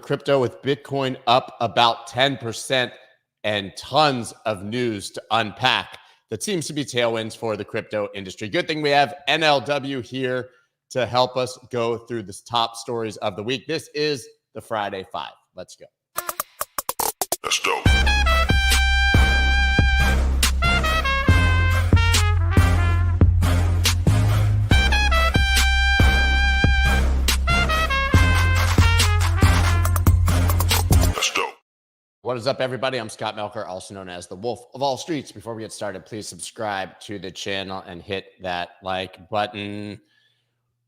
crypto with Bitcoin up about 10% and tons of news to unpack that seems to be tailwinds for the crypto industry. Good thing we have NLW here to help us go through the top stories of the week. This is the Friday Five. Let's go. Let's go. What is up, everybody? I'm Scott Melker, also known as the Wolf of All Streets. Before we get started, please subscribe to the channel and hit that like button.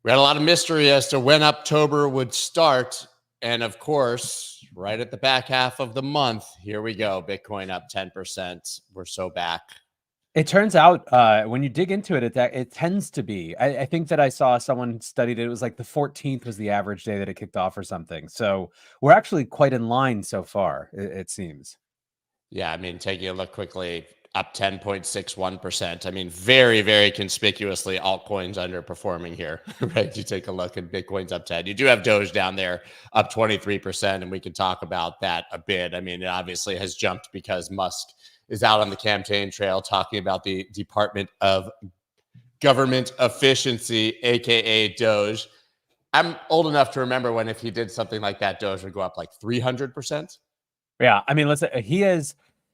We had a lot of mystery as to when October would start. And of course, right at the back half of the month, here we go. Bitcoin up 10%. We're so back. It turns out when you dig into it, it tends to be. I think that I saw someone studied it. It was like the 14th was the average day that it kicked off or something. So we're actually quite in line so far, it seems. Yeah, I mean, taking a look quickly, up 10.61%. I mean, very, very conspicuously, altcoins underperforming here, right? You take a look and Bitcoin's up 10. You do have Doge down there up 23%, and we can talk about that a bit. I mean, it obviously has jumped because Musk is out on the campaign trail talking about the Department of Government Efficiency, aka Doge. I'm old enough to remember when if he did something like that, Doge would go up like 300%. Yeah, I mean, listen,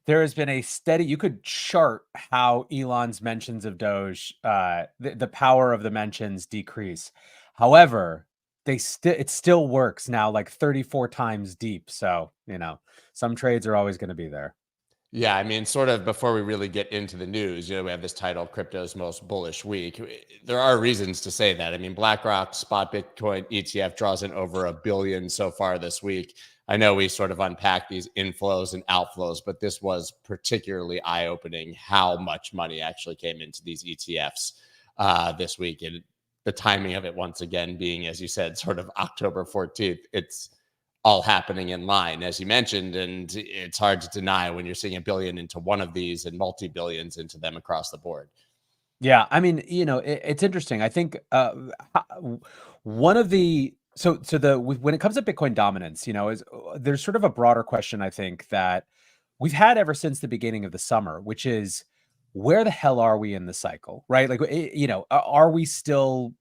there has been a steady, you could chart how Elon's mentions of Doge, the power of the mentions decrease. However, it still works now like 34 times deep. So, some trades are always going to be there. Yeah, I mean, sort of before we really get into the news, we have this title, Crypto's Most Bullish Week. There are reasons to say that. I mean, BlackRock Spot Bitcoin ETF draws in over $1 billion so far this week. I know we sort of unpacked these inflows and outflows, but this was particularly eye-opening how much money actually came into these ETFs this week. And the timing of it, once again, being, as you said, sort of October 14th, it's all happening in line, as you mentioned, and it's hard to deny when you're seeing $1 billion into one of these and multi-billions into them across the board. Yeah, I mean, it's interesting. I think one of the when it comes to Bitcoin dominance, there's sort of a broader question I think that we've had ever since the beginning of the summer, which is where the hell are we in the cycle, right? Like, are we still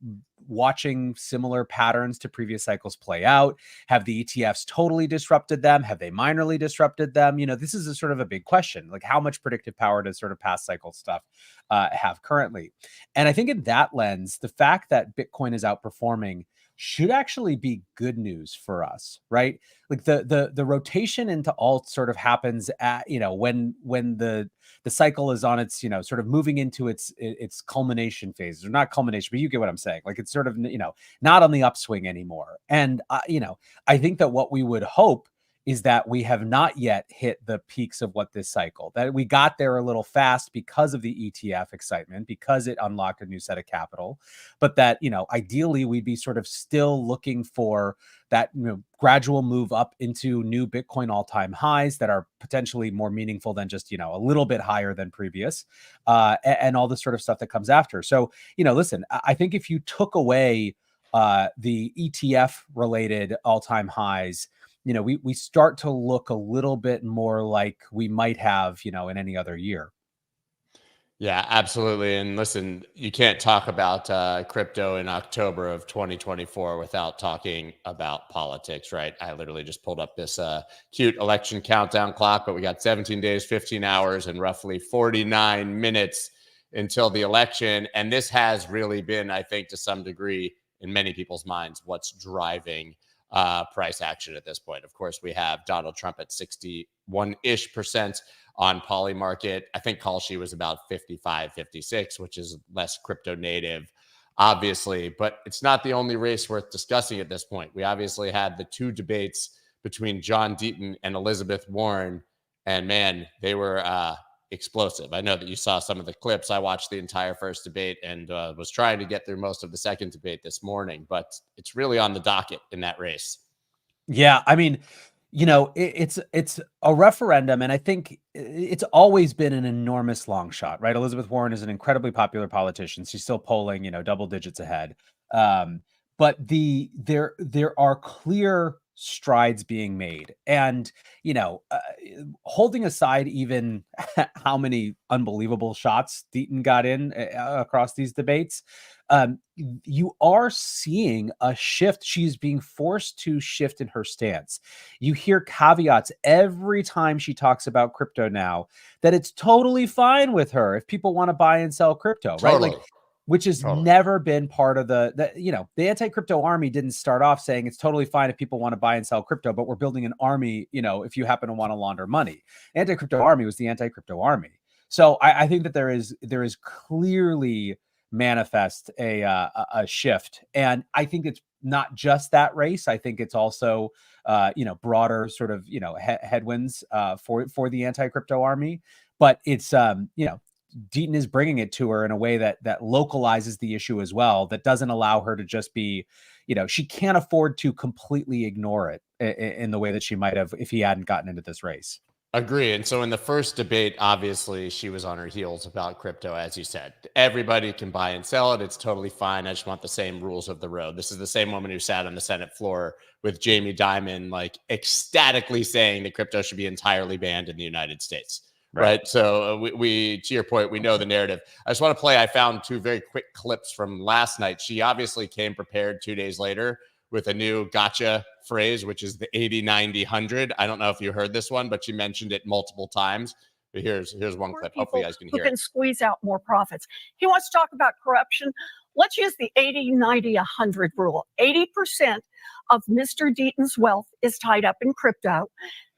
watching similar patterns to previous cycles play out? Have the ETFs totally disrupted them? Have they minorly disrupted them? This is a sort of a big question. Like, how much predictive power does sort of past cycle stuff have currently? And I think in that lens, the fact that Bitcoin is outperforming should actually be good news for us, right? Like the rotation into alt sort of happens at, when the cycle is on its, sort of moving into its culmination phases, or not culmination, but you get what I'm saying. Like, it's sort of, not on the upswing anymore. And, I think that what we would hope is that we have not yet hit the peaks of what this cycle, that we got there a little fast because of the ETF excitement, because it unlocked a new set of capital, but that, ideally we'd be sort of still looking for that, gradual move up into new Bitcoin all-time highs that are potentially more meaningful than just, a little bit higher than previous, and all this sort of stuff that comes after. So, listen, I think if you took away the ETF related all-time highs, we start to look a little bit more like we might have, in any other year. Yeah, absolutely. And listen, you can't talk about crypto in October of 2024 without talking about politics, right? I literally just pulled up this cute election countdown clock, but we got 17 days, 15 hours, and roughly 49 minutes until the election. And this has really been, I think, to some degree, in many people's minds, what's driving price action at this point. Of course, we have Donald Trump at 61-ish% on Polymarket. I think Kalshi was about 55, 56, which is less crypto native, obviously, but it's not the only race worth discussing at this point. We obviously had the two debates between John Deaton and Elizabeth Warren, and man, they were explosive. I know that you saw some of the clips. I watched the entire first debate and was trying to get through most of the second debate this morning, but it's really on the docket in that race. Yeah, I mean, it's a referendum, and I think it's always been an enormous long shot, right? Elizabeth Warren is an incredibly popular politician. She's still polling, double digits ahead. But there are clear strides being made. And, holding aside even how many unbelievable shots Deaton got in across these debates, you are seeing a shift. She's being forced to shift in her stance. You hear caveats every time she talks about crypto now, that it's totally fine with her if people want to buy and sell crypto, right? Totally. Like, which has Totally. never been part of the anti-crypto army didn't start off saying it's totally fine if people want to buy and sell crypto, but we're building an army, if you happen to want to launder money. Anti-crypto army was the anti-crypto army. So I think that there is clearly manifest a shift. And I think it's not just that race. I think it's also, broader sort of, headwinds for the anti-crypto army. But it's, Deaton is bringing it to her in a way that localizes the issue as well, that doesn't allow her to just be, she can't afford to completely ignore it in the way that she might have if he hadn't gotten into this race. Agree. And so in the first debate, obviously, she was on her heels about crypto, as you said. Everybody can buy and sell it. It's totally fine. I just want the same rules of the road. This is the same woman who sat on the Senate floor with Jamie Dimon, like ecstatically saying that crypto should be entirely banned in the United States. Right. So we, to your point, we know the narrative. I just want to play. I found two very quick clips from last night. She obviously came prepared 2 days later with a new gotcha phrase, which is the 80, 90, 100. I don't know if you heard this one, but she mentioned it multiple times. But here's one clip. Hopefully you guys can hear it. Who can squeeze out more profits. He wants to talk about corruption. Let's use the 80, 90, 100 rule. 80% of Mr. Deaton's wealth is tied up in crypto.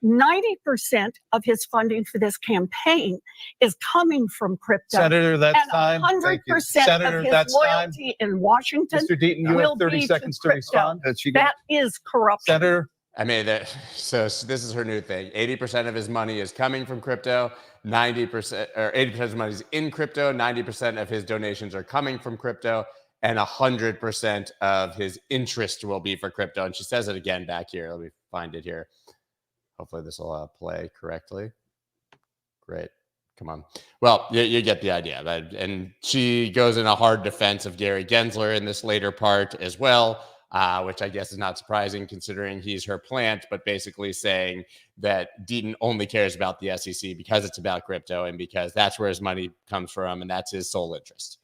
90% of his funding for this campaign is coming from crypto. Senator, that's and time. 100% Senator, of his that's loyalty in Washington Mr. Deaton, you will have 30 be seconds to crypto. respond. That is corruption. Senator. I mean, so this is her new thing. 80% of his money is coming from crypto. 90% or 80% of his money is in crypto. 90% of his donations are coming from crypto, and 100% of his interest will be for crypto. And she says it again back here. Let me find it here. Hopefully this will play correctly. Great. Come on. Well, you get the idea. And she goes in a hard defense of Gary Gensler in this later part as well, which I guess is not surprising considering he's her plant, but basically saying that Deaton only cares about the SEC because it's about crypto and because that's where his money comes from and that's his sole interest.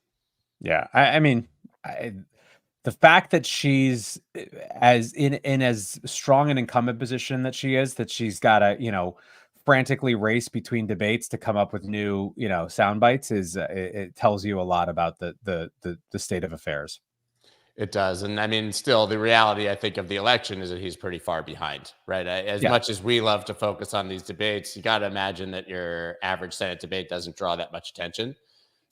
Yeah. I mean, the fact that she's as strong an incumbent position that she is, that she's got to, frantically race between debates to come up with new, sound bites it tells you a lot about the state of affairs. It does. And I mean, still the reality, I think, of the election is that he's pretty far behind, right? As much as we love to focus on these debates, you got to imagine that your average Senate debate doesn't draw that much attention.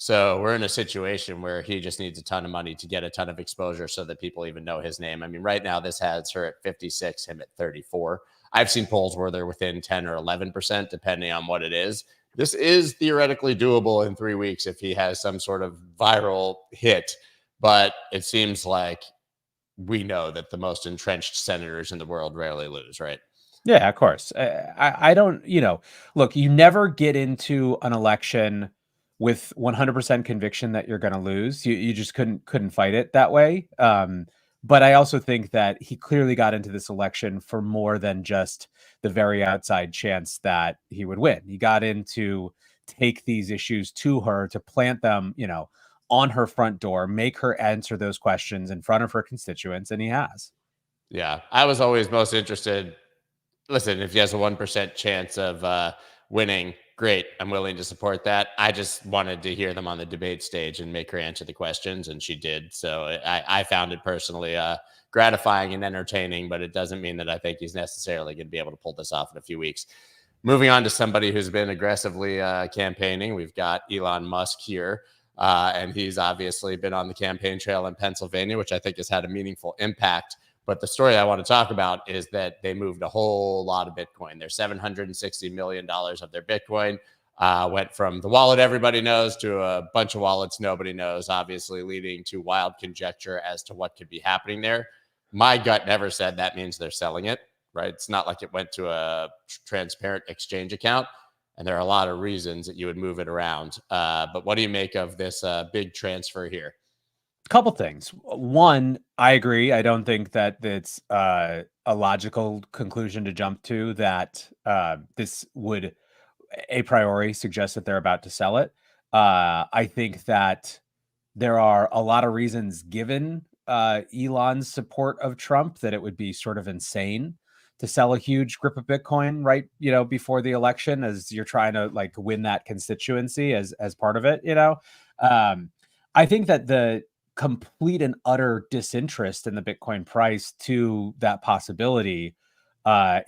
So we're in a situation where he just needs a ton of money to get a ton of exposure so that people even know his name. I mean, right now this has her at 56, him at 34. I've seen polls where they're within 10 or 11%, depending on what it is. This is theoretically doable in 3 weeks if he has some sort of viral hit. But it seems like we know that the most entrenched senators in the world rarely lose, right? Yeah, of course. I don't, look, you never get into an election with 100% conviction that you're going to lose. You just couldn't fight it that way. But I also think that he clearly got into this election for more than just the very outside chance that he would win. He got in to take these issues to her, to plant them, on her front door, make her answer those questions in front of her constituents, and he has. Yeah, I was always most interested. Listen, if he has a 1% chance of winning, great. I'm willing to support that. I just wanted to hear them on the debate stage and make her answer the questions, and she did. So I found it personally gratifying and entertaining, but it doesn't mean that I think he's necessarily going to be able to pull this off in a few weeks. Moving on to somebody who's been aggressively campaigning, we've got Elon Musk here. And he's obviously been on the campaign trail in Pennsylvania, which I think has had a meaningful impact. But the story I want to talk about is that they moved a whole lot of Bitcoin. Their $760 million of their Bitcoin went from the wallet everybody knows to a bunch of wallets nobody knows, obviously leading to wild conjecture as to what could be happening there. My gut never said that means they're selling it, right? It's not like it went to a transparent exchange account. And there are a lot of reasons that you would move it around. But what do you make of this big transfer here? A couple things. One, I agree. I don't think that it's a logical conclusion to jump to that this would a priori suggest that they're about to sell it. I think that there are a lot of reasons given Elon's support of Trump that it would be sort of insane to sell a huge grip of Bitcoin right, before the election as you're trying to like win that constituency as part of it, I think that the complete and utter disinterest in the Bitcoin price to that possibility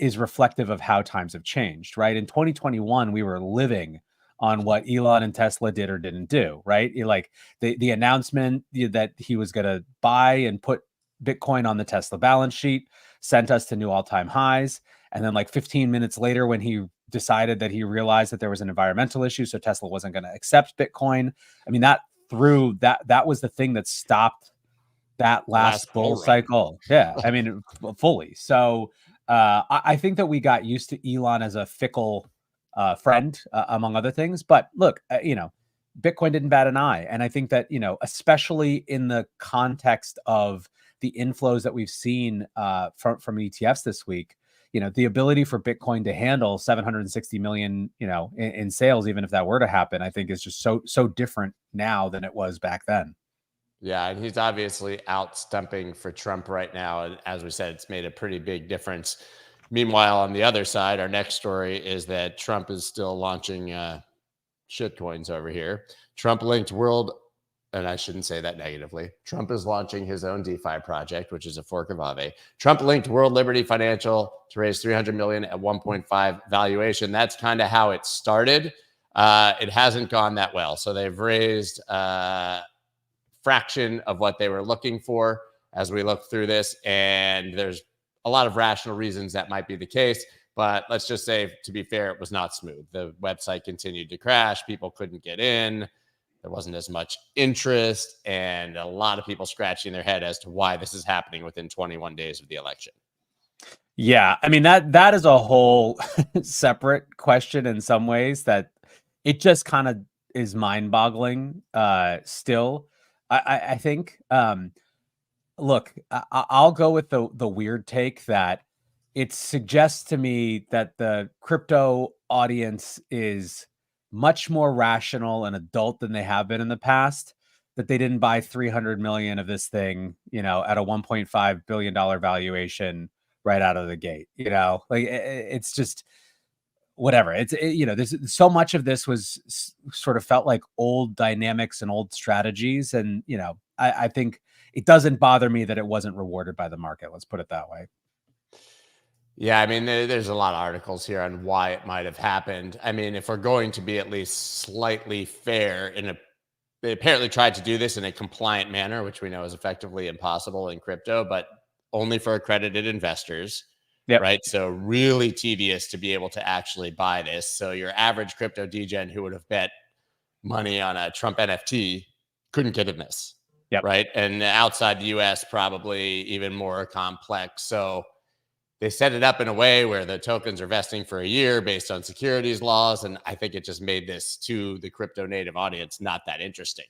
is reflective of how times have changed, right? In 2021, we were living on what Elon and Tesla did or didn't do, right? Like the announcement that he was going to buy and put Bitcoin on the Tesla balance sheet sent us to new all-time highs. And then like 15 minutes later, when he decided that he realized that there was an environmental issue, so Tesla wasn't going to accept Bitcoin. I mean, that was the thing that stopped that last bull cycle. Yeah, I mean, fully. So I think that we got used to Elon as a fickle friend, among other things. But look, Bitcoin didn't bat an eye. And I think that, especially in the context of the inflows that we've seen from ETFs this week, the ability for Bitcoin to handle 760 million, in sales, even if that were to happen, I think is just so different now than it was back then. Yeah, and he's obviously out stumping for Trump right now. And as we said, it's made a pretty big difference. Meanwhile, on the other side, our next story is that Trump is still launching shitcoins over here. Trump-linked world, and I shouldn't say that negatively. Trump is launching his own DeFi project, which is a fork of Aave. Trump-linked World Liberty Financial to raise $300 million at 1.5 valuation. That's kind of how it started. It hasn't gone that well. So they've raised fraction of what they were looking for as we look through this. And there's a lot of rational reasons that might be the case. But let's just say, to be fair, it was not smooth. The website continued to crash. People couldn't get in. There wasn't as much interest, and a lot of people scratching their head as to why this is happening within 21 days of the election. Yeah, I mean, that is a whole separate question in some ways that it just kind of is mind-boggling still. I think, look, I'll go with the weird take that it suggests to me that the crypto audience is much more rational and adult than they have been in the past, that they didn't buy 300 million of this thing, at a $1.5 billion valuation right out of the gate, like it's just whatever. There's so much of this was sort of felt like old dynamics and old strategies. And, I think it doesn't bother me that it wasn't rewarded by the market. Let's put it that way. Yeah, I mean, there's a lot of articles here on why it might have happened. I mean, if we're going to be at least slightly fair, they apparently tried to do this in a compliant manner, which we know is effectively impossible in crypto, but only for accredited investors. Yep. Right. So really tedious to be able to actually buy this. So your average crypto degen who would have bet money on a Trump NFT couldn't get in this. Yep. Right. And outside the US, probably even more complex. So they set it up in a way where the tokens are vesting for a year based on securities laws. And I think it just made this to the crypto native audience not that interesting.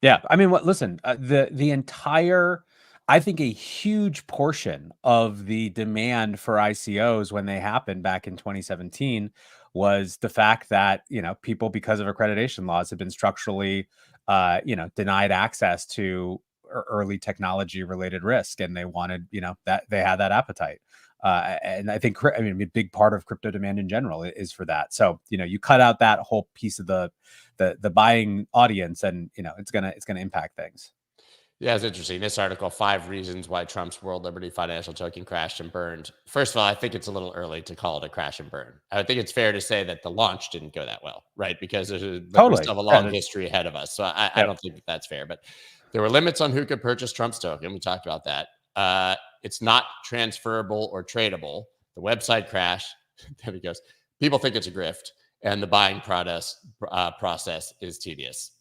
Yeah. I mean, listen, the entire, I think a huge portion of the demand for ICOs when they happened back in 2017 was the fact that, people, because of accreditation laws, have been structurally, denied access to early technology related risk. And they wanted, that they had that appetite. And I think, a big part of crypto demand in general is for that. So, you cut out that whole piece of the buying audience and, it's going to impact things. Yeah, it's interesting. This article, 5 reasons why Trump's World Liberty Financial token crashed and burned. First of all, I think it's a little early to call it a crash and burn. I think it's fair to say that the launch didn't go that well, right? Because we still have a long history ahead of us. So I don't think that's fair. But there were limits on who could purchase Trump's token. We talked about that. It's not transferable or tradable. The website crashed. There he goes. People think it's a grift, and the buying process is tedious.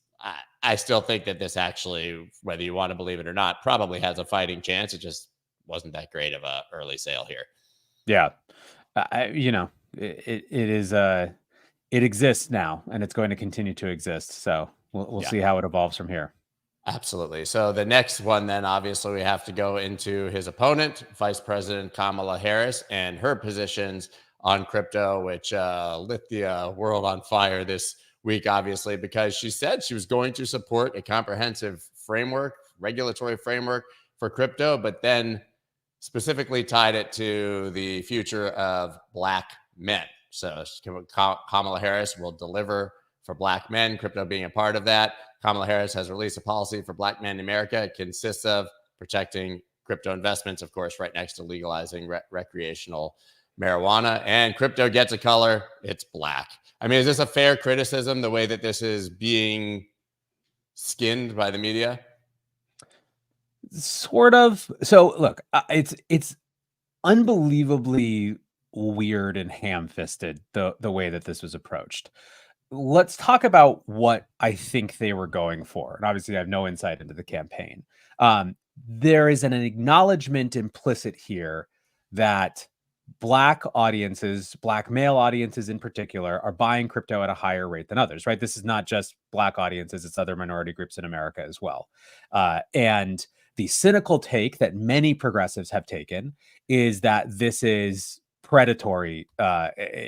I still think that this actually, whether you want to believe it or not, probably has a fighting chance. It just wasn't that great of a early sale here. Yeah. It exists now, and it's going to continue to exist. So we'll see how it evolves from here. Absolutely. So the next one, then obviously we have to go into his opponent, Vice President Kamala Harris, and her positions on crypto, which lit the world on fire this week, obviously, because she said she was going to support a comprehensive framework, regulatory framework for crypto, but then specifically tied it to the future of Black men. So Kamala Harris will deliver for Black men, crypto being a part of that. Kamala Harris has released a policy for Black men in America. It consists of protecting crypto investments, of course, right next to legalizing recreational marijuana. And crypto gets a color, it's black. I mean, is this a fair criticism, the way that this is being skinned by the media? Sort of. So look, it's unbelievably weird and ham-fisted the way that this was approached. Let's talk about what I think they were going for. And obviously, I have no insight into the campaign. There is an acknowledgement implicit here that Black audiences, Black male audiences in particular, are buying crypto at a higher rate than others, right? This is not just Black audiences, it's other minority groups in America as well. And the cynical take that many progressives have taken is that this is predatory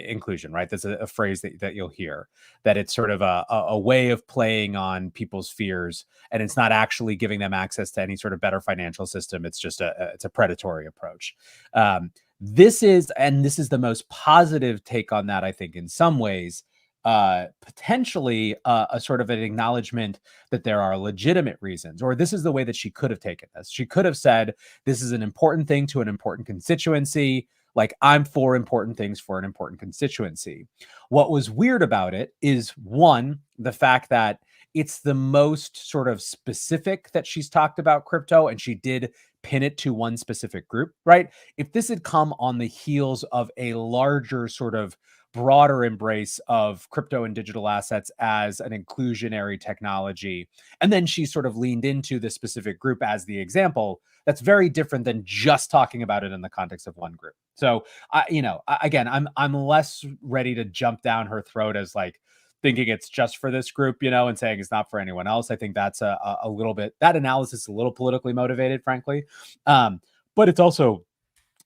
inclusion, right? That's a phrase that you'll hear, that it's sort of a way of playing on people's fears, and it's not actually giving them access to any sort of better financial system. It's just it's a predatory approach. This is the most positive take on that, I think, in some ways, potentially a sort of an acknowledgement that there are legitimate reasons, or this is the way that she could have taken this. She could have said, this is an important thing to an important constituency. Like, I'm for important things for an important constituency. What was weird about it is, one, the fact that it's the most sort of specific that she's talked about crypto, and she did pin it to one specific group, right? If this had come on the heels of a larger sort of broader embrace of crypto and digital assets as an inclusionary technology, and then she sort of leaned into the specific group as the example, that's very different than just talking about it in the context of one group. So, again, I'm less ready to jump down her throat as like thinking it's just for this group, and saying it's not for anyone else. I think that's a little bit, that analysis is a little politically motivated, frankly. But it's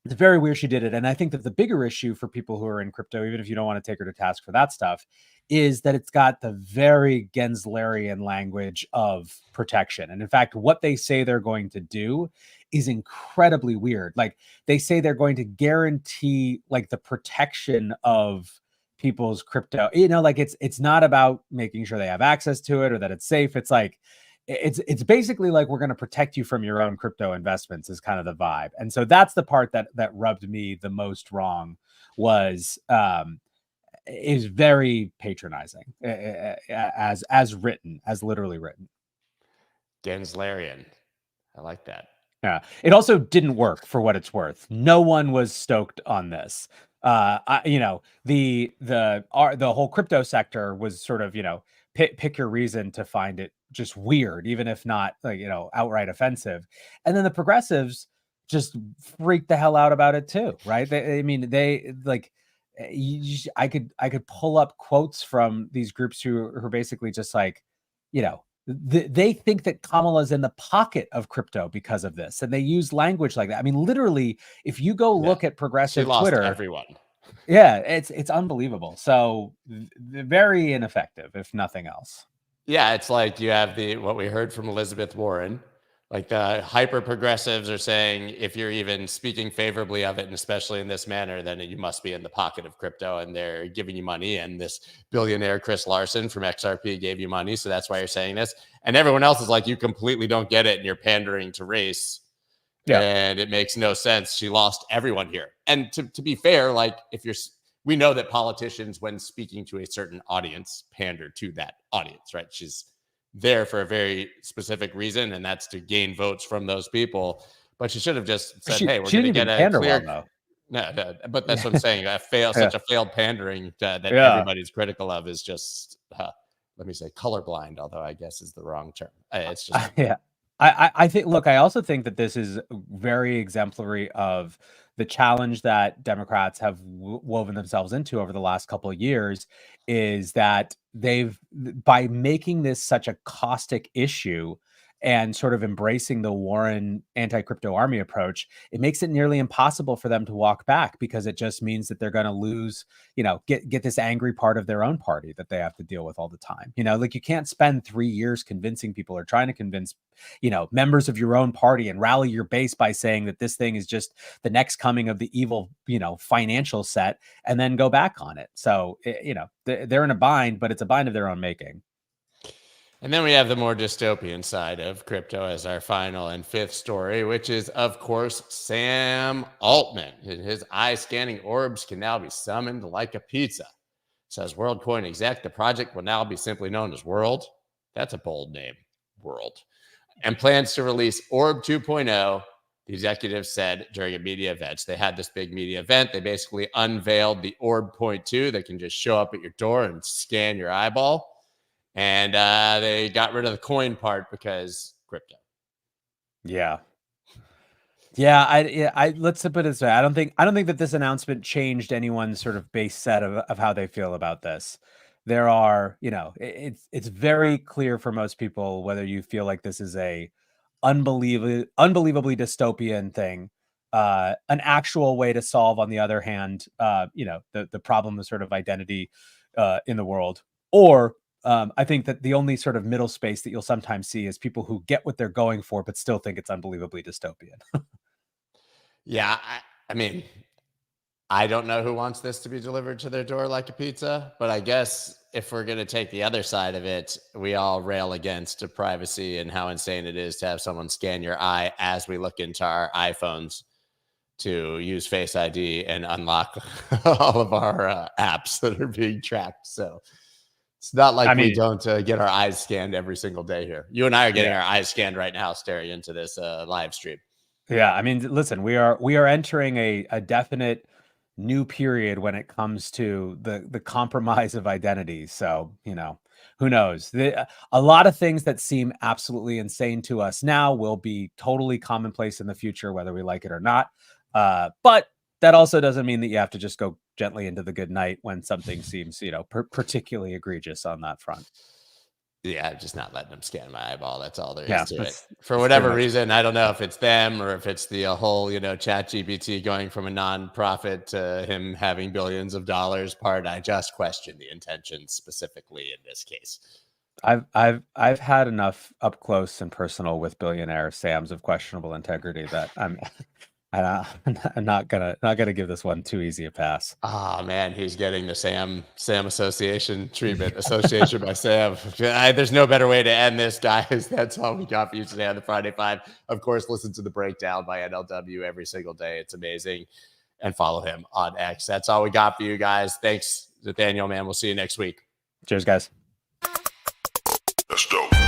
very weird she did it. And I think that the bigger issue for people who are in crypto, even if you don't want to take her to task for that stuff, is that it's got the very Genslerian language of protection. And in fact, what they say they're going to do is incredibly weird. Like, they say they're going to guarantee like the protection of people's crypto. Like, it's not about making sure they have access to it or that it's safe. It's like, it's basically like, we're going to protect you from your own crypto investments is kind of the vibe. And so that's the part that rubbed me the most wrong, was is very patronizing as written, as literally written. Genslerian. I like that. Yeah. It also didn't work, for what it's worth. No one was stoked on this. The whole crypto sector was sort of, pick your reason to find it just weird, even if not like, outright offensive. And then the progressives just freaked the hell out about it too, right? I could pull up quotes from these groups who are basically just like, they think that Kamala's in the pocket of crypto because of this, and they use language like that. I mean, literally, if you go look at progressive Twitter, everyone. Yeah, it's unbelievable. So very ineffective, if nothing else. Yeah, it's like you have what we heard from Elizabeth Warren. Like, the hyper progressives are saying, if you're even speaking favorably of it, and especially in this manner, then you must be in the pocket of crypto, and they're giving you money. And this billionaire Chris Larson from XRP gave you money, so that's why you're saying this. And everyone else is like, you completely don't get it, and you're pandering to race. Yeah. And it makes no sense. She lost everyone here. And to be fair, like, we know that politicians, when speaking to a certain audience, pander to that audience, right? She's there for a very specific reason, and that's to gain votes from those people. But she should have just said, "Hey, we're going to get a clear." No, but that's what I'm saying. Such a failed pandering that everybody's critical of is just, let me say, colorblind. Although I guess is the wrong term. It's just yeah. I think. Look, I also think that this is very exemplary of the challenge that Democrats have woven themselves into over the last couple of years, is that by making this such a caustic issue, and sort of embracing the Warren anti-crypto army approach, it makes it nearly impossible for them to walk back, because it just means that they're going to lose, get this angry part of their own party that they have to deal with all the time. Like, you can't spend 3 years convincing people, or trying to convince, members of your own party and rally your base by saying that this thing is just the next coming of the evil, financial set, and then go back on it. So, they're in a bind, but it's a bind of their own making. And then we have the more dystopian side of crypto as our final and fifth story, which is, of course, Sam Altman. His eye-scanning orbs can now be summoned like a pizza. Says WorldCoin exec, the project will now be simply known as World. That's a bold name, World. And plans to release Orb 2.0, the executives said during a media event. They had this big media event. They basically unveiled the Orb 0.2 that can just show up at your door and scan your eyeball. And they got rid of the coin part because crypto. Yeah. I let's put it this way. I don't think that this announcement changed anyone's sort of base set of how they feel about this. There are, it's very clear for most people, whether you feel like this is a unbelievably dystopian thing, an actual way to solve, on the other hand, the problem of sort of identity in the world, or I think that the only sort of middle space that you'll sometimes see is people who get what they're going for, but still think it's unbelievably dystopian. Yeah, I mean, I don't know who wants this to be delivered to their door like a pizza, but I guess if we're going to take the other side of it, we all rail against privacy and how insane it is to have someone scan your eye as we look into our iPhones to use Face ID and unlock all of our apps that are being tracked. So it's not like we don't get our eyes scanned every single day here. You and I are getting our eyes scanned right now, staring into this live stream. Yeah, I mean, listen, we are entering a definite new period when it comes to the compromise of identity. So, who knows? A lot of things that seem absolutely insane to us now will be totally commonplace in the future, whether we like it or not. But that also doesn't mean that you have to just go gently into the good night when something seems, particularly egregious on that front. Yeah, just not letting them scan my eyeball. That's all there is Yeah, to it. For whatever reason, I don't know if it's them or if it's the whole, ChatGPT going from a nonprofit to him having billions of dollars part. I just question the intentions specifically in this case. I've had enough up close and personal with billionaire Sams of questionable integrity that I'm not gonna give this one too easy a pass. Oh man, he's getting the Sam Association treatment. Association by Sam. There's no better way to end this, guys. That's all we got for you today on the Friday Five. Of course, listen to the breakdown by NLW every single day. It's amazing. And follow him on X. That's all we got for you guys. Thanks, Nathaniel, man. We'll see you next week. Cheers, guys. That's dope.